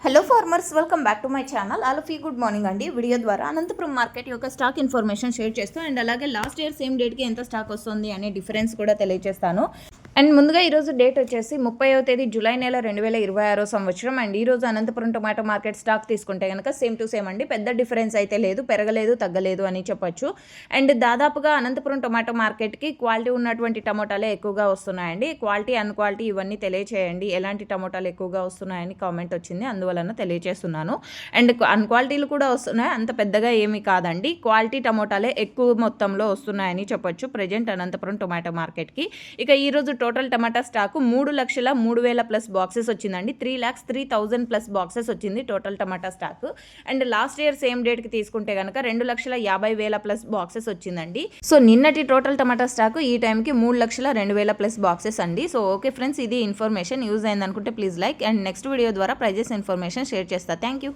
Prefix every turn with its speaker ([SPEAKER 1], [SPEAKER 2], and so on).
[SPEAKER 1] Hello farmers, welcome back to my channel. All of you good morning అండి. Video ద్వారా Anantapuram market యొక్క stock information share చేస్తూ and అలాగే last year same డేట్కి ఎంత స్టాక్ వస్తుంది అనే డిఫరెన్స్ కూడా తెలియజేస్తాను. అండ్ ముందుగా ఈరోజు డేట్ వచ్చేసి 30వ తేదీ జూలై నెల 2026 సంవత్సరం. అండ్ ఈరోజు అనంతపురం టొమాటో మార్కెట్ స్టాక్ తీసుకుంటే కనుక సేమ్ టు సేమ్ అండి, పెద్ద డిఫరెన్స్ అయితే లేదు, పెరగలేదు తగ్గలేదు అని చెప్పొచ్చు. అండ్ దాదాపుగా అనంతపురం టొమాటో మార్కెట్కి క్వాలిటీ ఉన్నటువంటి టమోటాలే ఎక్కువగా వస్తున్నాయండి. క్వాలిటీ అన్క్వాలిటీ ఇవన్నీ తెలియచేయండి, ఎలాంటి టమోటాలు ఎక్కువగా వస్తున్నాయని కామెంట్ వచ్చింది, అందువలన తెలియజేస్తున్నాను. అండ్ అన్క్వాలిటీలు కూడా వస్తున్నాయి, అంత పెద్దగా ఏమీ కాదండి. క్వాలిటీ టమోటాలే ఎక్కువ మొత్తంలో వస్తున్నాయని చెప్పొచ్చు ప్రజెంట్ అనంతపురం టొమాటో మార్కెట్కి. ఇక ఈరోజు టోటల్ టమాటా స్టాకు 3,03,000 ప్లస్ బాక్సెస్ వచ్చిందండి. 3,03,000 ప్లస్ బాక్సెస్ వచ్చింది total tomato stock. And last year same డేట్కి తీసుకుంటే కనుక 2,50,000 ప్లస్ బాక్సెస్ వచ్చిందండి. సో నిన్నటి టోటల్ టమాటా స్టాకు ఈ టైంకి 3,02,000 ప్లస్ బాక్సెస్ అండి. సో ఓకే ఫ్రెండ్స్, ఇది ఇన్ఫర్మేషన్ యూజ్ అయింది అనుకుంటే please like, and next video ద్వారా ప్రైజెస్ ఇన్ఫర్మేషన్ షేర్ చేస్తా. Thank you.